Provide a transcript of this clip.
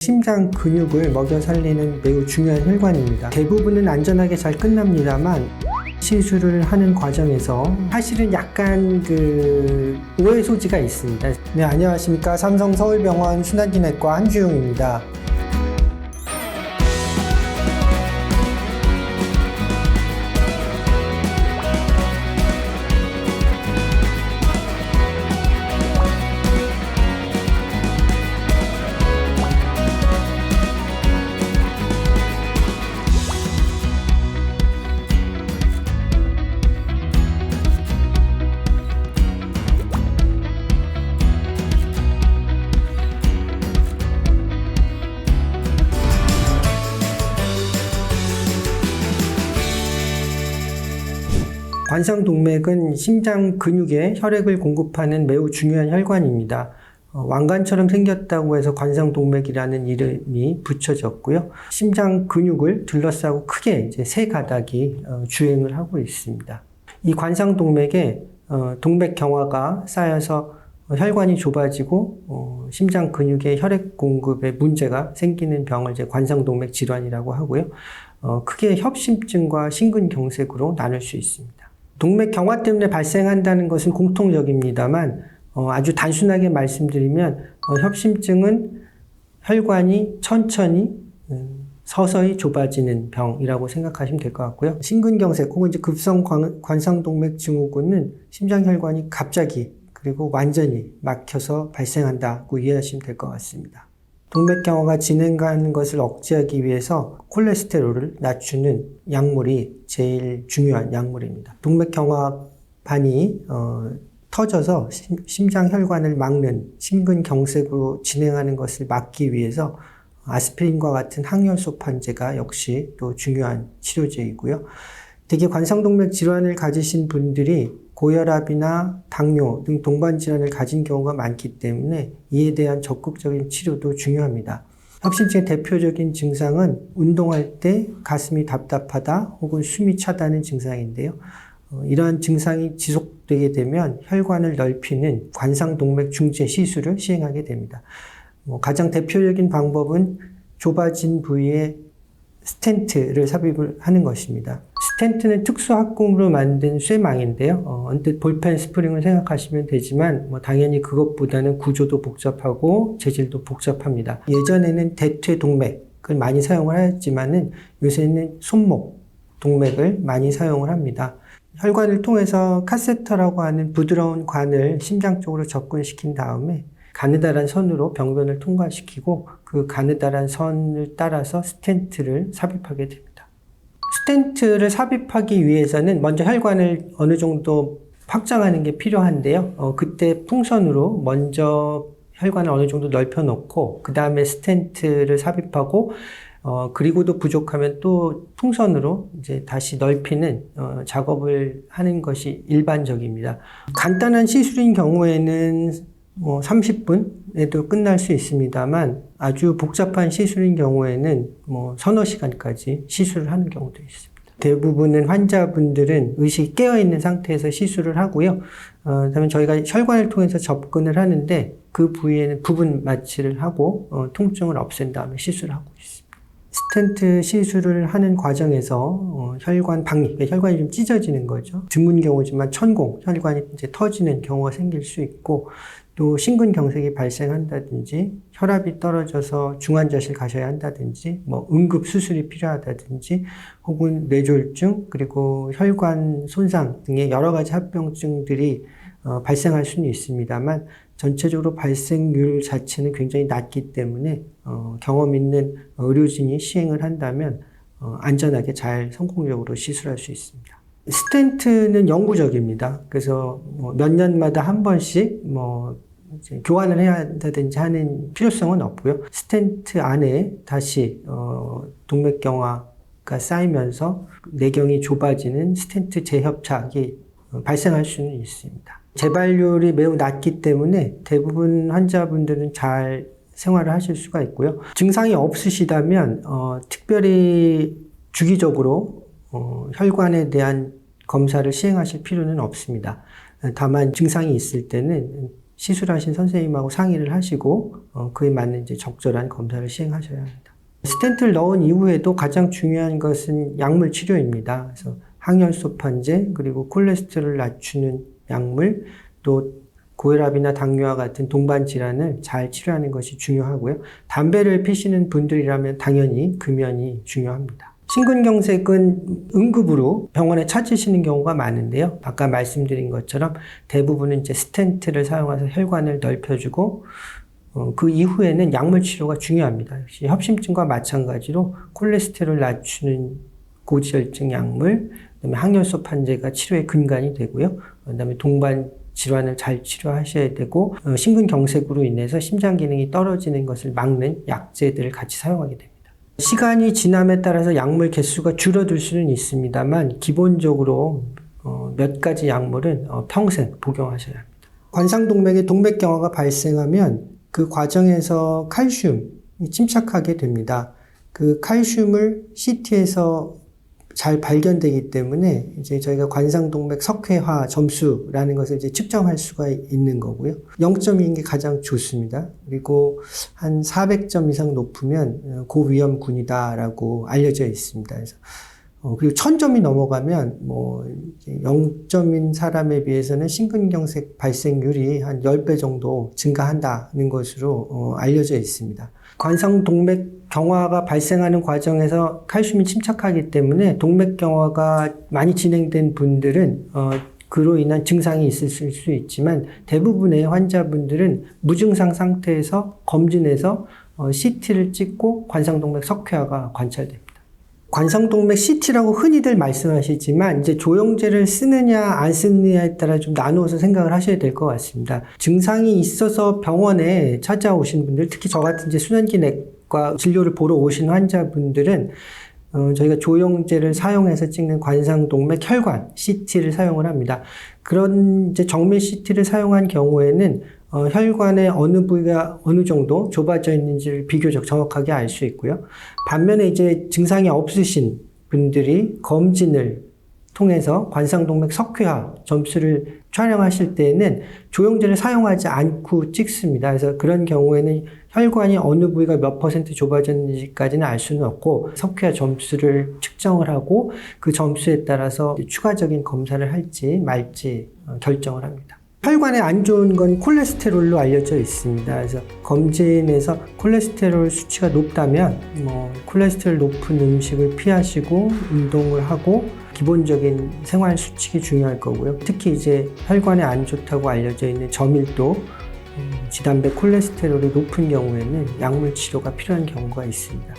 심장 근육을 먹여 살리는 매우 중요한 혈관입니다. 대부분은 안전하게 잘 끝납니다만 시술을 하는 과정에서 사실은 약간 오해 소지가 있습니다. 네, 안녕하십니까. 삼성서울병원 순환기내과 한주용입니다. 관상동맥은 심장 근육에 혈액을 공급하는 매우 중요한 혈관입니다. 왕관처럼 생겼다고 해서 관상동맥이라는 이름이 붙여졌고요. 심장 근육을 둘러싸고 크게 이제 세 가닥이 주행을 하고 있습니다. 이 관상동맥에 동맥경화가 쌓여서 혈관이 좁아지고 심장 근육의 혈액 공급에 문제가 생기는 병을 이제 관상동맥 질환이라고 하고요. 크게 협심증과 심근경색으로 나눌 수 있습니다. 동맥 경화 때문에 발생한다는 것은 공통적입니다만 아주 단순하게 말씀드리면 협심증은 혈관이 천천히 서서히 좁아지는 병이라고 생각하시면 될 것 같고요. 심근경색 혹은 이제 급성 관상동맥 증후군은 심장혈관이 갑자기 그리고 완전히 막혀서 발생한다고 이해하시면 될 것 같습니다. 동맥경화가 진행하는 것을 억제하기 위해서 콜레스테롤을 낮추는 약물이 제일 중요한 약물입니다. 동맥경화반이 터져서 심장혈관을 막는 심근경색으로 진행하는 것을 막기 위해서 아스피린과 같은 항열소판제가 역시 또 중요한 치료제이고요. 대개 관상동맥 질환을 가지신 분들이 고혈압이나 당뇨 등 동반질환을 가진 경우가 많기 때문에 이에 대한 적극적인 치료도 중요합니다. 협심증의 대표적인 증상은 운동할 때 가슴이 답답하다 혹은 숨이 차다는 증상인데요. 이러한 증상이 지속되게 되면 혈관을 넓히는 관상동맥 중재 시술을 시행하게 됩니다. 가장 대표적인 방법은 좁아진 부위에 스텐트를 삽입을 하는 것입니다. 스텐트는 특수합금으로 만든 쇠망인데요. 언뜻 볼펜 스프링을 생각하시면 되지만 당연히 그것보다는 구조도 복잡하고 재질도 복잡합니다. 예전에는 대퇴 동맥을 많이 사용을 하였지만은 요새는 손목 동맥을 많이 사용을 합니다. 혈관을 통해서 카세터라고 하는 부드러운 관을 심장 쪽으로 접근시킨 다음에 가느다란 선으로 병변을 통과시키고 그 가느다란 선을 따라서 스텐트를 삽입하게 됩니다. 스텐트를 삽입하기 위해서는 먼저 혈관을 어느 정도 확장하는 게 필요한데요. 그때 풍선으로 먼저 혈관을 어느 정도 넓혀 놓고 그 다음에 스텐트를 삽입하고 그리고도 부족하면 또 풍선으로 이제 다시 넓히는 작업을 하는 것이 일반적입니다. 간단한 시술인 경우에는 30분에도 끝날 수 있습니다만 아주 복잡한 시술인 경우에는 서너 시간까지 시술을 하는 경우도 있습니다. 대부분은 환자분들은 의식이 깨어있는 상태에서 시술을 하고요. 그다음에 저희가 혈관을 통해서 접근을 하는데 그 부위에는 부분 마취를 하고 통증을 없앤 다음에 시술을 하고 있습니다. 스텐트 시술을 하는 과정에서 혈관 박리, 그러니까 혈관이 좀 찢어지는 거죠. 드문 경우지만 천공, 혈관이 이제 터지는 경우가 생길 수 있고 또 심근경색이 발생한다든지 혈압이 떨어져서 중환자실 가셔야 한다든지 응급 수술이 필요하다든지 혹은 뇌졸중 그리고 혈관 손상 등의 여러 가지 합병증들이 발생할 수는 있습니다만 전체적으로 발생률 자체는 굉장히 낮기 때문에 경험 있는 의료진이 시행을 한다면 안전하게 잘 성공적으로 시술할 수 있습니다. 스텐트는 영구적입니다. 그래서 몇 년마다 한 번씩 이제 교환을 해야 한다든지 하는 필요성은 없고요. 스텐트 안에 다시 동맥경화가 쌓이면서 내경이 좁아지는 스텐트 재협착이 발생할 수는 있습니다. 재발률이 매우 낮기 때문에 대부분 환자분들은 잘 생활을 하실 수가 있고요. 증상이 없으시다면 특별히 주기적으로 혈관에 대한 검사를 시행하실 필요는 없습니다. 다만 증상이 있을 때는 시술하신 선생님하고 상의를 하시고 그에 맞는 이제 적절한 검사를 시행하셔야 합니다. 스텐트를 넣은 이후에도 가장 중요한 것은 약물 치료입니다. 그래서 항열소 판제, 그리고 콜레스테롤을 낮추는 약물, 또 고혈압이나 당뇨와 같은 동반 질환을 잘 치료하는 것이 중요하고요. 담배를 피시는 분들이라면 당연히 금연이 중요합니다. 심근경색은 응급으로 병원에 찾으시는 경우가 많은데요. 아까 말씀드린 것처럼 대부분은 이제 스텐트를 사용해서 혈관을 넓혀주고 그 이후에는 약물 치료가 중요합니다. 역시 협심증과 마찬가지로 콜레스테롤 낮추는 고지혈증 약물, 그다음에 항열소 판제가 치료의 근간이 되고요. 그다음에 동반 질환을 잘 치료하셔야 되고 심근경색으로 인해서 심장 기능이 떨어지는 것을 막는 약제들을 같이 사용하게 됩니다. 시간이 지남에 따라서 약물 개수가 줄어들 수는 있습니다만 기본적으로 몇 가지 약물은 평생 복용하셔야 합니다. 관상동맥에 동맥경화가 발생하면 그 과정에서 칼슘이 침착하게 됩니다. 그 칼슘을 CT에서 잘 발견되기 때문에 이제 저희가 관상동맥 석회화 점수라는 것을 이제 측정할 수가 있는 거고요. 0점인 게 가장 좋습니다. 그리고 한 400점 이상 높으면 고위험군이다라고 알려져 있습니다. 그래서 그리고 1000점이 넘어가면 0점인 사람에 비해서는 심근경색 발생률이 한 10배 정도 증가한다는 것으로 알려져 있습니다. 관상동맥 경화가 발생하는 과정에서 칼슘이 침착하기 때문에 동맥경화가 많이 진행된 분들은 그로 인한 증상이 있을 수 있지만 대부분의 환자분들은 무증상 상태에서 검진해서 CT를 찍고 관상동맥 석회화가 관찰됩니다. 관상동맥 CT라고 흔히들 말씀하시지만 이제 조영제를 쓰느냐 안 쓰느냐에 따라 좀 나누어서 생각을 하셔야 될 것 같습니다. 증상이 있어서 병원에 찾아오신 분들, 특히 저 같은 이제 순환기내과 진료를 보러 오신 환자분들은 저희가 조영제를 사용해서 찍는 관상동맥 혈관 CT를 사용을 합니다. 그런 이제 정밀 CT를 사용한 경우에는 혈관의 어느 부위가 어느 정도 좁아져 있는지를 비교적 정확하게 알 수 있고요. 반면에 이제 증상이 없으신 분들이 검진을 통해서 관상동맥 석회화 점수를 촬영하실 때에는 조영제를 사용하지 않고 찍습니다. 그래서 그런 경우에는 혈관이 어느 부위가 몇 % 좁아졌는지까지는 알 수는 없고 석회화 점수를 측정을 하고 그 점수에 따라서 추가적인 검사를 할지 말지 결정을 합니다. 혈관에 안 좋은 건 콜레스테롤로 알려져 있습니다. 그래서 검진에서 콜레스테롤 수치가 높다면 콜레스테롤 높은 음식을 피하시고 운동을 하고 기본적인 생활 수칙이 중요할 거고요. 특히 이제 혈관에 안 좋다고 알려져 있는 저밀도 지단백 콜레스테롤이 높은 경우에는 약물 치료가 필요한 경우가 있습니다.